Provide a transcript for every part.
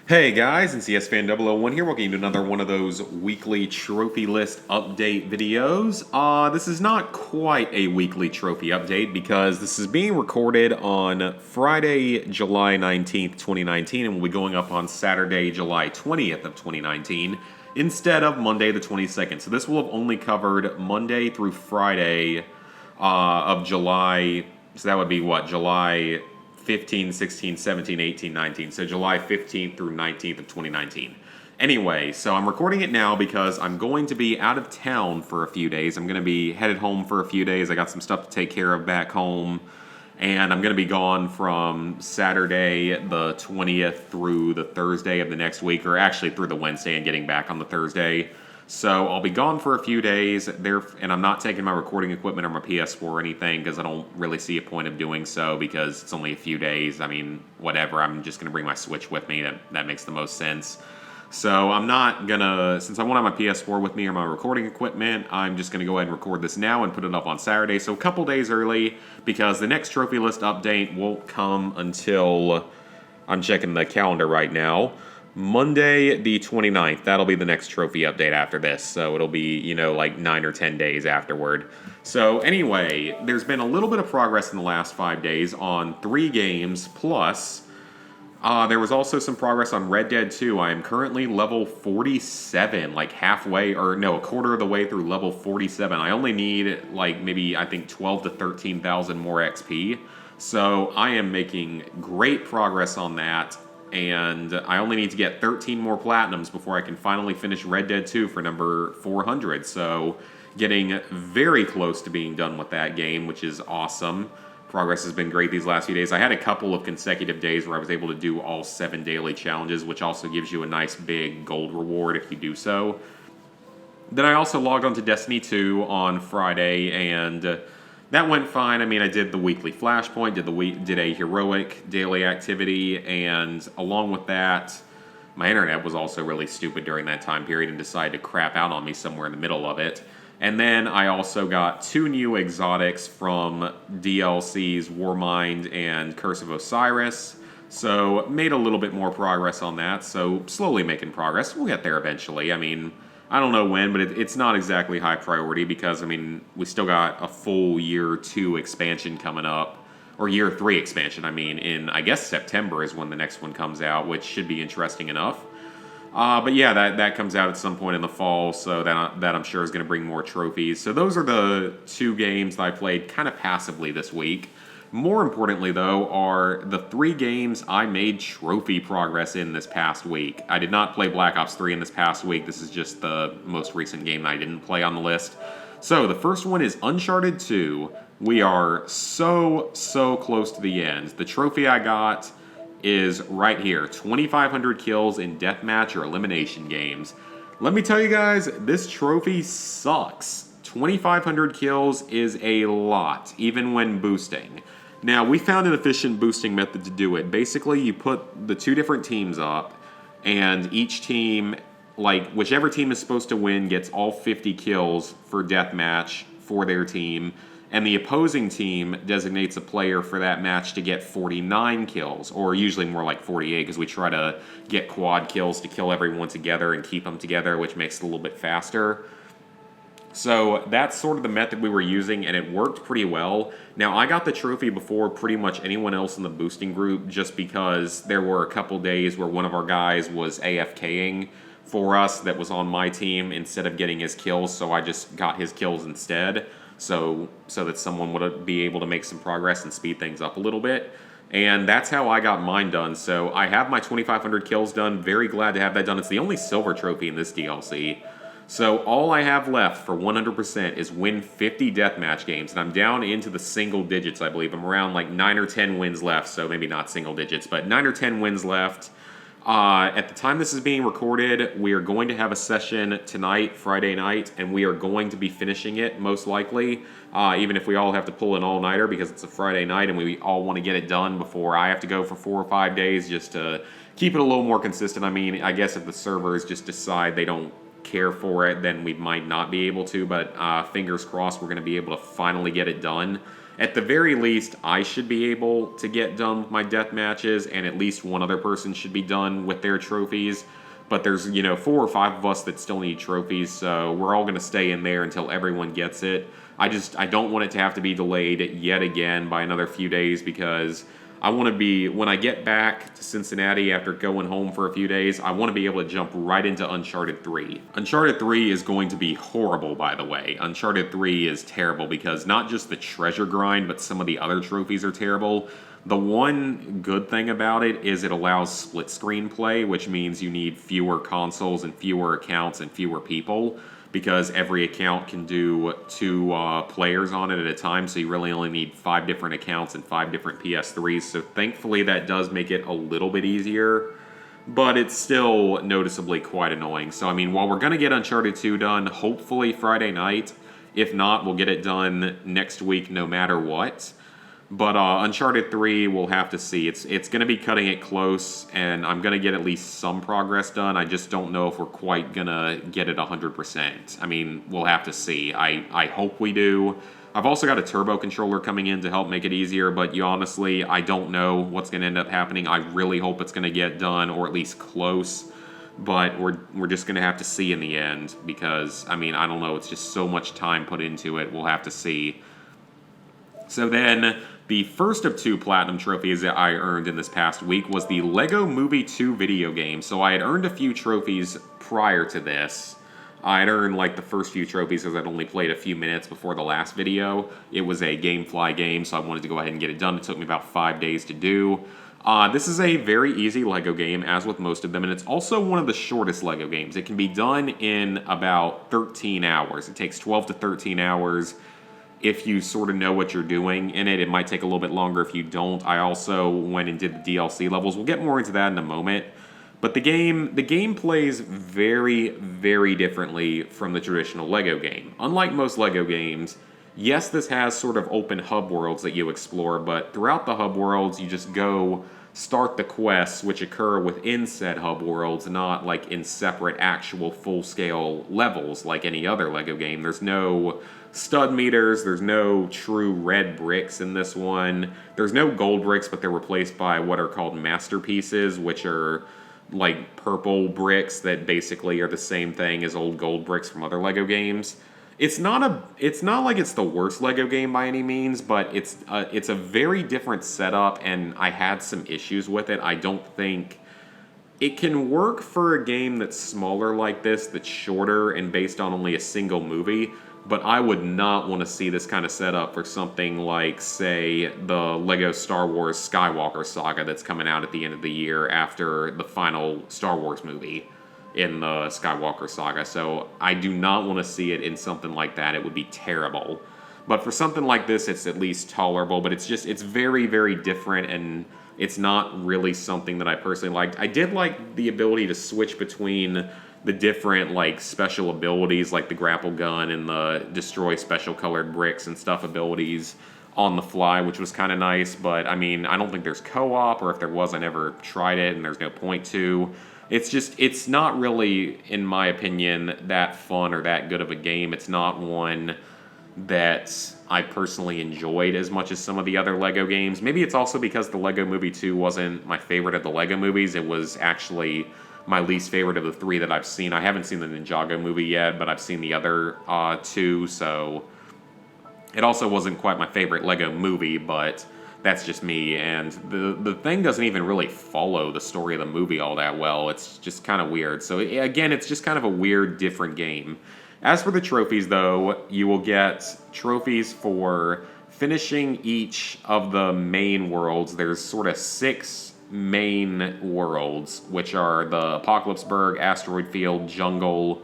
Hey guys, it's CS Fan 001 here. Welcome to another one of those weekly trophy list update videos. This is not quite a weekly trophy update because this is being recorded on Friday, July 19th, 2019, and will be going up on Saturday, July 20th of 2019, instead of Monday the 22nd. So this will have only covered Monday through Friday of July. So that would be what, July 15, 16, 17, 18, 19. So July 15th through 19th of 2019. Anyway, so I'm recording it now because I'm going to be out of town for a few days. I'm going to be headed home for a few days. I got some stuff to take care of back home. And I'm going to be gone from Saturday the 20th through the Thursday of the next week, or actually through the Wednesday and getting back on the Thursday. So I'll be gone for a few days there, and I'm not taking my recording equipment or my PS4 or anything because I don't really see a point of doing so because it's only a few days. I mean, whatever. I'm just going to bring my Switch with me. That makes the most sense. So I'm not gonna, since I won't have my PS4 with me or my recording equipment, I'm just gonna go ahead and record this now and put it up on Saturday. So a couple days early because the next trophy list update won't come until, I'm checking the calendar right now, Monday the 29th. That'll be the next trophy update after this. So it'll be, like 9 or 10 days afterward. So anyway, there's been a little bit of progress in the last 5 days on 3 games plus. There was also some progress on Red Dead 2. I am currently level 47, like halfway, or no, a quarter of the way through level 47. I only need, like, maybe, I think 12 to 13,000 more XP. So I am making great progress on that. And I only need to get 13 more Platinums before I can finally finish Red Dead 2 for number 400. So getting very close to being done with that game, which is awesome. Progress has been great these last few days. I had a couple of consecutive days where I was able to do all 7 daily challenges, which also gives you a nice big gold reward if you do so. Then I also logged on to Destiny 2 on Friday, and that went fine. I mean, I did the weekly flashpoint, did a heroic daily activity, and along with that, my internet was also really stupid during that time period and decided to crap out on me somewhere in the middle of it. And then I also got 2 new exotics from DLC's Warmind and Curse of Osiris. So made a little bit more progress on that. So slowly making progress. We'll get there eventually. I mean, I don't know when, but it's not exactly high priority because, I mean, we still got a full year 2 expansion coming up. Or year 3 expansion, I mean, in, I guess, September is when the next one comes out, which should be interesting enough. But yeah, that comes out at some point in the fall, so that I'm sure is going to bring more trophies. So those are the 2 games that I played kind of passively this week. More importantly, though, are the 3 games I made trophy progress in this past week. I did not play Black Ops 3 in this past week. This is just the most recent game that I didn't play on the list. So the first one is Uncharted 2. We are so close to the end. The trophy I got is right here, 2,500 kills in deathmatch or elimination games. Let me tell you guys, this trophy sucks. 2,500 kills is a lot, even when boosting. Now, we found an efficient boosting method to do it. Basically, you put the 2 different teams up, and each team, like, whichever team is supposed to win gets all 50 kills for deathmatch for their team, and the opposing team designates a player for that match to get 49 kills, or usually more like 48, because we try to get quad kills to kill everyone together and keep them together, which makes it a little bit faster. So that's sort of the method we were using, and it worked pretty well. Now, I got the trophy before pretty much anyone else in the boosting group, just because there were a couple days where one of our guys was AFKing for us that was on my team instead of getting his kills, so I just got his kills instead. So that someone would be able to make some progress and speed things up a little bit. And that's how I got mine done. So I have my 2,500 kills done. Very glad to have that done. It's the only silver trophy in this DLC. So all I have left for 100% is win 50 deathmatch games. And I'm down into the single digits, I believe. I'm around like 9 or 10 wins left. So maybe not single digits, but 9 or 10 wins left. At the time this is being recorded, we are going to have a session tonight, Friday night, and we are going to be finishing it, most likely, even if we all have to pull an all-nighter because it's a Friday night and we all want to get it done before I have to go for 4 or 5 days just to keep it a little more consistent. I mean, I guess if the servers just decide they don't care for it, then we might not be able to, but fingers crossed we're going to be able to finally get it done. At the very least, I should be able to get done with my death matches, and at least one other person should be done with their trophies. But there's, 4 or 5 of us that still need trophies, so we're all going to stay in there until everyone gets it. I don't want it to have to be delayed yet again by another few days, because I want to be, when I get back to Cincinnati after going home for a few days, I want to be able to jump right into Uncharted 3. Uncharted 3 is going to be horrible, by the way. Uncharted 3 is terrible because not just the treasure grind, but some of the other trophies are terrible. The one good thing about it is it allows split screen play, which means you need fewer consoles and fewer accounts and fewer people, because every account can do 2 players on it at a time, so you really only need 5 different accounts and 5 different PS3s, so thankfully that does make it a little bit easier, but it's still noticeably quite annoying. So, I mean, while we're going to get Uncharted 2 done, hopefully Friday night, if not, we'll get it done next week no matter what. But Uncharted 3, we'll have to see. It's going to be cutting it close, and I'm going to get at least some progress done. I just don't know if we're quite going to get it 100%. I mean, we'll have to see. I hope we do. I've also got a turbo controller coming in to help make it easier, but honestly, I don't know what's going to end up happening. I really hope it's going to get done, or at least close. But we're just going to have to see in the end, because, I mean, I don't know. It's just so much time put into it. We'll have to see. So then, the first of 2 platinum trophies that I earned in this past week was the Lego Movie 2 video game. So I had earned a few trophies prior to this. I had earned like the first few trophies because I'd only played a few minutes before the last video. It was a GameFly game, so I wanted to go ahead and get it done. It took me about 5 days to do. This is a very easy Lego game, as with most of them, and it's also one of the shortest Lego games. It can be done in about 13 hours. It takes 12 to 13 hours. If you sort of know what you're doing in it. It might take a little bit longer if you don't. I also went and did the DLC levels. We'll get more into that in a moment. But the game plays very, very differently from the traditional Lego game. Unlike most Lego games, yes, this has sort of open hub worlds that you explore, but throughout the hub worlds, you just go start the quests, which occur within said hub worlds, not like in separate actual full-scale levels like any other Lego game. There's no stud meters, there's no true red bricks in this one. There's no gold bricks, but they're replaced by what are called masterpieces, which are like purple bricks that basically are the same thing as old gold bricks from other Lego games. It's not like it's the worst Lego game by any means, but it's a very different setup, and I had some issues with it. I don't think it can work for a game that's smaller like this, that's shorter and based on only a single movie, but I would not want to see this kind of setup for something like, say, the Lego Star Wars Skywalker saga that's coming out at the end of the year after the final Star Wars movie in the Skywalker saga. So I do not want to see it in something like that. It would be terrible. But for something like this, it's at least tolerable, but it's very, very different, and it's not really something that I personally liked. I did like the ability to switch between the different like special abilities, like the grapple gun and the destroy special colored bricks and stuff abilities on the fly, which was kind of nice. But I mean, I don't think there's co-op, or if there was, I never tried it, and there's no point to. It's not really, in my opinion, that fun or that good of a game. It's not one that I personally enjoyed as much as some of the other Lego games. Maybe it's also because the Lego Movie 2 wasn't my favorite of the Lego movies. It was actually my least favorite of the 3 that I've seen. I haven't seen the Ninjago movie yet, but I've seen the other 2, so it also wasn't quite my favorite Lego movie, but that's just me. And the thing doesn't even really follow the story of the movie all that well. It's just kind of weird. So again, it's just kind of a weird, different game. As for the trophies, though, you will get trophies for finishing each of the main worlds. There's sort of 6 main worlds, which are the Apocalypseburg, Asteroid Field, Jungle,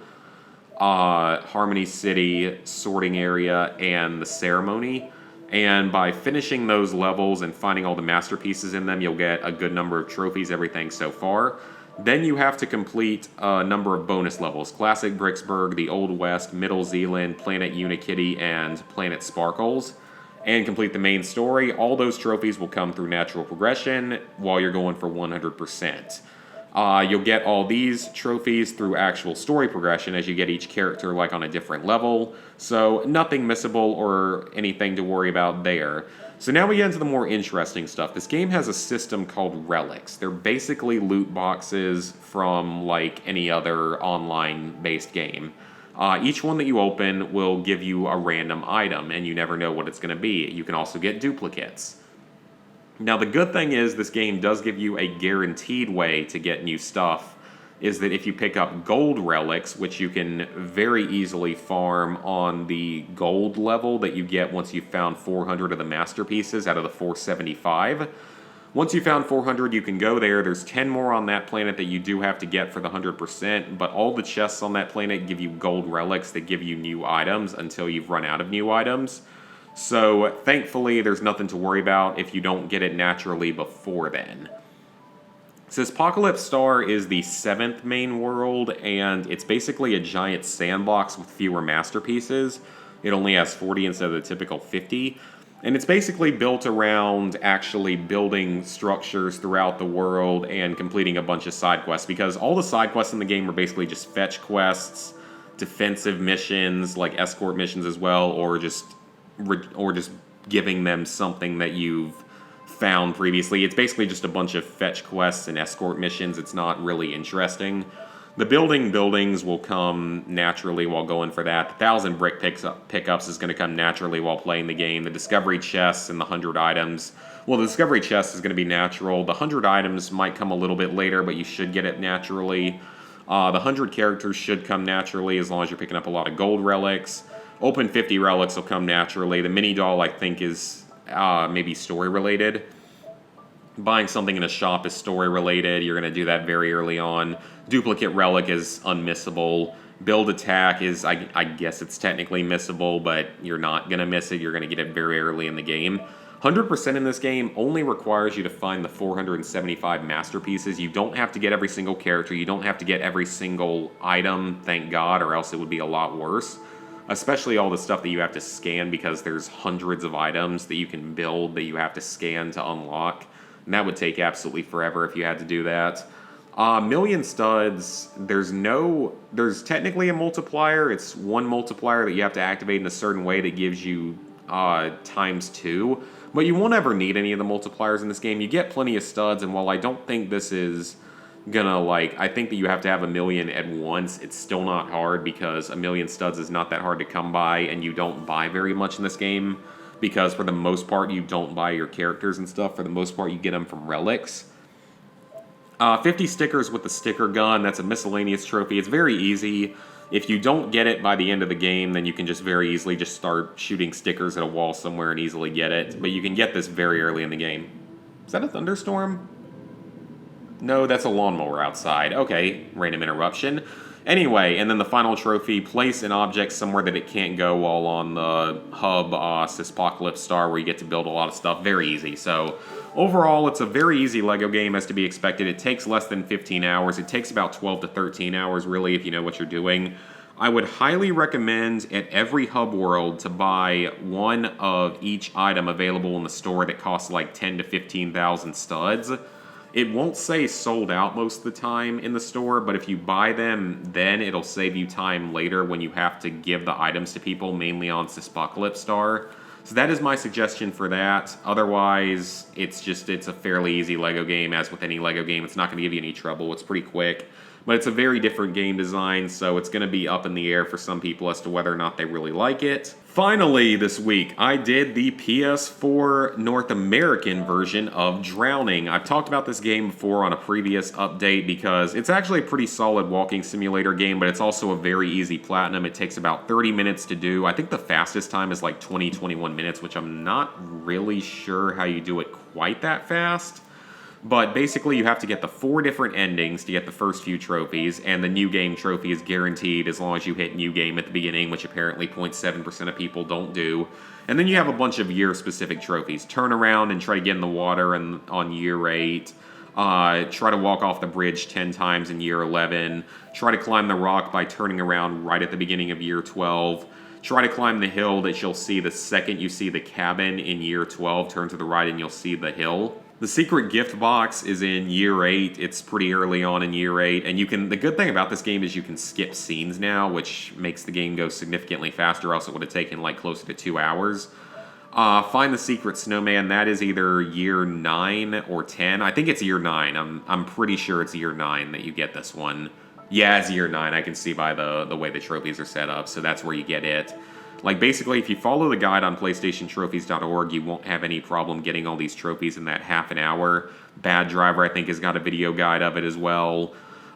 Harmony City, Sorting Area, and the Ceremony. And by finishing those levels and finding all the masterpieces in them, you'll get a good number of trophies, everything so far. Then you have to complete a number of bonus levels: Classic Bricksburg, the Old West, Middle Zealand, Planet Unikitty, and Planet Sparkles, and complete the main story. All those trophies will come through natural progression while you're going for 100%. You'll get all these trophies through actual story progression as you get each character like on a different level. So nothing missable or anything to worry about there. So now we get into the more interesting stuff. This game has a system called relics. They're basically loot boxes from like any other online-based game. Each one that you open will give you a random item, and you never know what it's going to be. You can also get duplicates. Now, the good thing is this game does give you a guaranteed way to get new stuff, is that if you pick up gold relics, which you can very easily farm on the gold level that you get once you've found 400 of the masterpieces out of the 475. Once you found 400, you can go there. There's 10 more on that planet that you do have to get for the 100%, but all the chests on that planet give you gold relics that give you new items until you've run out of new items. So, thankfully, there's nothing to worry about if you don't get it naturally before then. Apocalypse Star is the 7th main world, and it's basically a giant sandbox with fewer masterpieces. It only has 40 instead of the typical 50. And it's basically built around actually building structures throughout the world and completing a bunch of side quests, because all the side quests in the game are basically just fetch quests, defensive missions, like escort missions as well, or just giving them something that you've found previously. It's basically just a bunch of fetch quests and escort missions. It's not really interesting. The buildings will come naturally while going for that. The 1,000 brick pickups is going to come naturally while playing the game. The discovery chests and the 100 items. Well, the discovery chest is going to be natural. The 100 items might come a little bit later, but you should get it naturally. The 100 characters should come naturally as long as you're picking up a lot of gold relics. Open 50 relics will come naturally. The mini doll, I think, is maybe story related. Buying something in a shop is story related. You're going to do that very early on. Duplicate relic is unmissable. Build attack is, I guess it's technically missable, but you're not going to miss it. You're going to get it very early in the game. 100% in this game only requires you to find the 475 masterpieces. You don't have to get every single character. You don't have to get every single item, thank God, or else it would be a lot worse. Especially all the stuff that you have to scan, because there's hundreds of items that you can build that you have to scan to unlock. And that would take absolutely forever if you had to do that. Million studs, there's technically a multiplier. It's one multiplier that you have to activate in a certain way that gives you ×2. But you won't ever need any of the multipliers in this game. You get plenty of studs, and while I don't think this is gonna, I think that you have to have 1 million at once. It's still not hard, because 1 million studs is not that hard to come by, and you don't buy very much in this game, because for the most part you don't buy your characters and stuff. For the most part you get them from relics. 50 stickers with the sticker gun, that's a miscellaneous trophy. It's very easy. If you don't get it by the end of the game, then you can just very easily just start shooting stickers at a wall somewhere and easily get it. But you can get this very early in the game. Is that a thunderstorm? No, that's a lawnmower outside. Okay, random interruption. Anyway, and then the final trophy, place an object somewhere that it can't go while on the hub Apocalypse Star, where you get to build a lot of stuff. Very easy. So overall, it's a very easy LEGO game, as to be expected. It takes less than 15 hours. It takes about 12 to 13 hours, really, if you know what you're doing. I would highly recommend at every hub world to buy one of each item available in the store that costs like 10 to 15,000 studs. It won't say sold out most of the time in the store, but if you buy them, then it'll save you time later when you have to give the items to people, mainly on Apocalypse Star. So that is my suggestion for that. Otherwise, it's a fairly easy LEGO game. As with any LEGO game, it's not going to give you any trouble. It's pretty quick. But it's a very different game design, so it's going to be up in the air for some people as to whether or not they really like it. Finally, this week, I did the PS4 North American version of Drowning. I've talked about this game before on a previous update, because it's actually a pretty solid walking simulator game, but it's also a very easy platinum. It takes about 30 minutes to do. I think the fastest time is like 21 minutes, which I'm not really sure how you do it quite that fast. But basically, you have to get the 4 different endings to get the first few trophies, and the new game trophy is guaranteed as long as you hit new game at the beginning, which apparently 0.7% of people don't do. And then you have a bunch of year-specific trophies. Turn around and try to get in the water on year 8. Try to walk off the bridge 10 times in year 11. Try to climb the rock by turning around right at the beginning of year 12. Try to climb the hill that you'll see the second you see the cabin in year 12. Turn to the right and you'll see the hill. The secret gift box is in year 8. It's pretty early on in year 8, and you can. The good thing about this game is you can skip scenes now, which makes the game go significantly faster. Else it would have taken like closer to 2 hours. Find the secret snowman. That is either year 9 or 10. I think it's year 9. I'm pretty sure it's year 9 that you get this one. Yeah, it's year 9. I can see by the way the trophies are set up, so that's where you get it. Like, basically, if you follow the guide on PlayStationTrophies.org, you won't have any problem getting all these trophies in that half an hour. Bad Driver, I think, has got a video guide of it as well.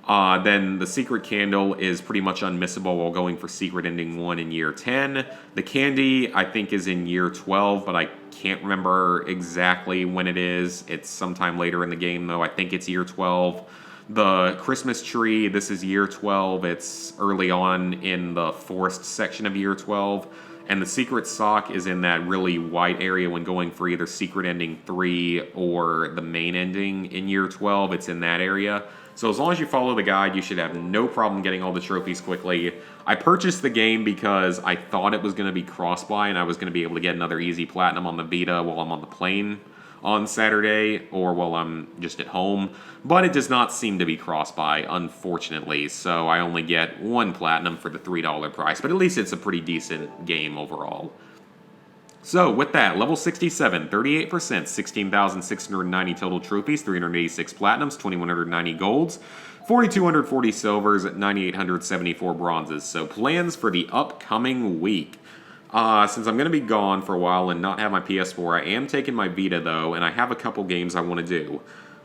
Then the secret candle is pretty much unmissable while going for secret ending 1 in year 10. The candy, I think, is in year 12, but I can't remember exactly when it is. It's sometime later in the game, though. I think it's year 12. The Christmas tree, this is year 12. It's early on in the forest section of year 12. And the secret sock is in that really white area when going for either secret ending 3 or the main ending in year 12. It's in that area. So as long as you follow the guide, you should have no problem getting all the trophies quickly. I purchased the game because I thought it was going to be cross-buy and I was going to be able to get another easy platinum on the Vita while I'm on the plane on Saturday or while I'm just at home. But it does not seem to be cross-buy, unfortunately. So I only get 1 platinum for the $3 price. But at least it's a pretty decent game overall. So, with that, level 67, 38%, 16,690 total trophies, 386 platinums, 2,190 golds, 4,240 silvers, 9,874 bronzes. So, plans for the upcoming week. Since I'm going to be gone for a while and not have my PS4, I am taking my Vita, though, and I have a couple games I want to do.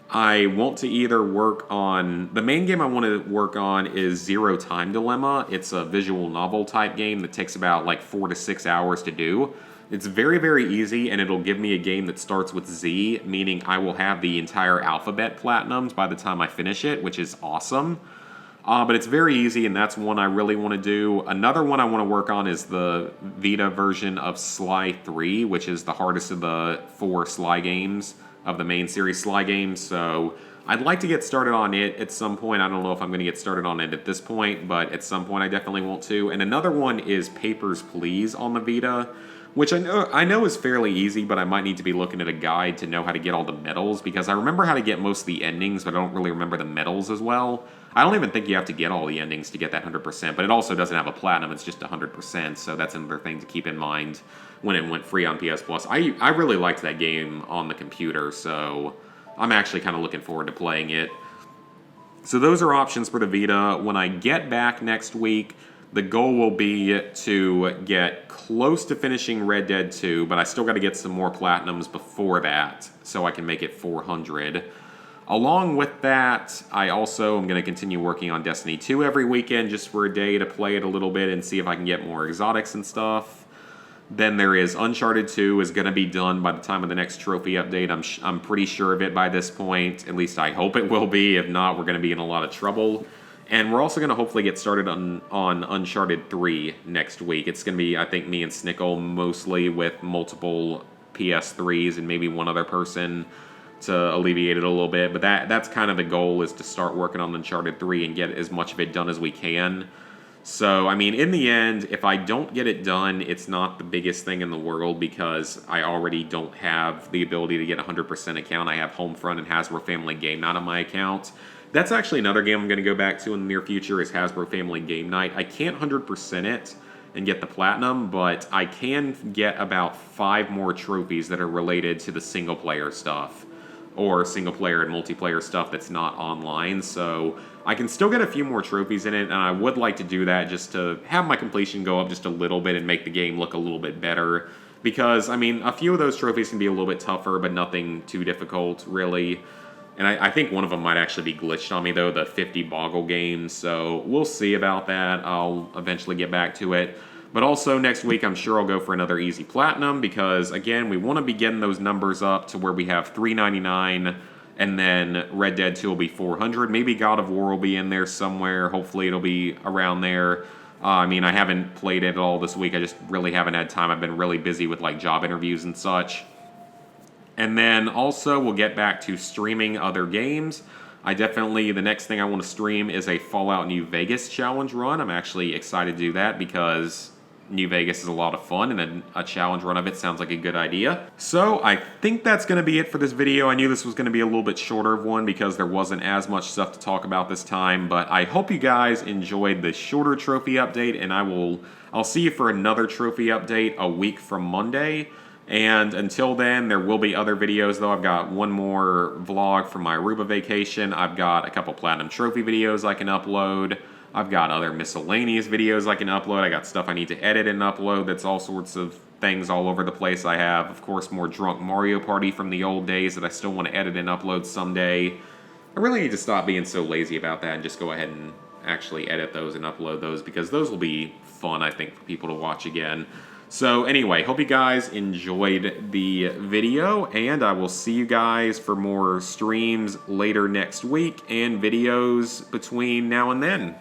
I want to either work on... The main game I want to work on is Zero Time Dilemma. It's a visual novel type game that takes about like 4 to 6 hours to do. It's very, very easy, and it'll give me a game that starts with Z, meaning I will have the entire alphabet platinums by the time I finish it, which is awesome. But it's very easy, and that's one I really want to do. Another one I want to work on is the Vita version of Sly 3, which is the hardest of the 4 Sly games, of the main series Sly games. So I'd like to get started on it at some point. I don't know if I'm going to get started on it at this point, but at some point I definitely want to. And another one is Papers, Please on the Vita, which I know is fairly easy, but I might need to be looking at a guide to know how to get all the medals, because I remember how to get most of the endings, but I don't really remember the medals as well. I don't even think you have to get all the endings to get that 100%, but it also doesn't have a platinum, it's just 100%, so that's another thing to keep in mind when it went free on PS Plus. I really liked that game on the computer, so I'm actually kind of looking forward to playing it. So those are options for the Vita. When I get back next week, the goal will be to get close to finishing Red Dead 2, but I still got to get some more platinums before that so I can make it 400. Along with that, I also am going to continue working on Destiny 2 every weekend just for a day to play it a little bit and see if I can get more exotics and stuff. Then there is Uncharted 2 is going to be done by the time of the next trophy update. I'm pretty sure of it by this point. At least I hope it will be. If not, we're going to be in a lot of trouble. And we're also going to hopefully get started on Uncharted 3 next week. It's going to be, I think, me and Snickle mostly with multiple PS3s and maybe one other person to alleviate it a little bit. But that's kind of the goal, is to start working on Uncharted 3 and get as much of it done as we can. So, I mean, in the end, if I don't get it done, it's not the biggest thing in the world because I already don't have the ability to get a 100% account. I have Homefront and Hasbro Family Game Night on my account. That's actually another game I'm going to go back to in the near future, is Hasbro Family Game Night. I can't 100% it and get the platinum, but I can get about 5 more trophies that are related to the single-player stuff, or single-player and multiplayer stuff that's not online. So I can still get a few more trophies in it, and I would like to do that just to have my completion go up just a little bit and make the game look a little bit better. Because, I mean, a few of those trophies can be a little bit tougher, but nothing too difficult, really. And I think one of them might actually be glitched on me, though, the 50 Boggle games. So we'll see about that. I'll eventually get back to it. But also next week, I'm sure I'll go for another easy platinum because, again, we want to be getting those numbers up to where we have $399, and then Red Dead 2 will be $400. Maybe God of War will be in there somewhere. Hopefully it'll be around there. I mean, I haven't played it all this week. I just really haven't had time. I've been really busy with, like, job interviews and such. And then also we'll get back to streaming other games. The next thing I want to stream is a Fallout New Vegas challenge run. I'm actually excited to do that because New Vegas is a lot of fun, and a challenge run of it sounds like a good idea. So I think that's going to be it for this video. I knew this was going to be a little bit shorter of one because there wasn't as much stuff to talk about this time, but I hope you guys enjoyed the shorter trophy update, and I'll see you for another trophy update a week from Monday. And until then, there will be other videos, though. I've got one more vlog from my Aruba vacation. I've got a couple Platinum Trophy videos I can upload. I've got other miscellaneous videos I can upload. I got stuff I need to edit and upload. That's all sorts of things all over the place. I have, of course, more Drunk Mario Party from the old days that I still want to edit and upload someday. I really need to stop being so lazy about that and just go ahead and actually edit those and upload those, because those will be fun, I think, for people to watch again. So anyway, hope you guys enjoyed the video, and I will see you guys for more streams later next week and videos between now and then.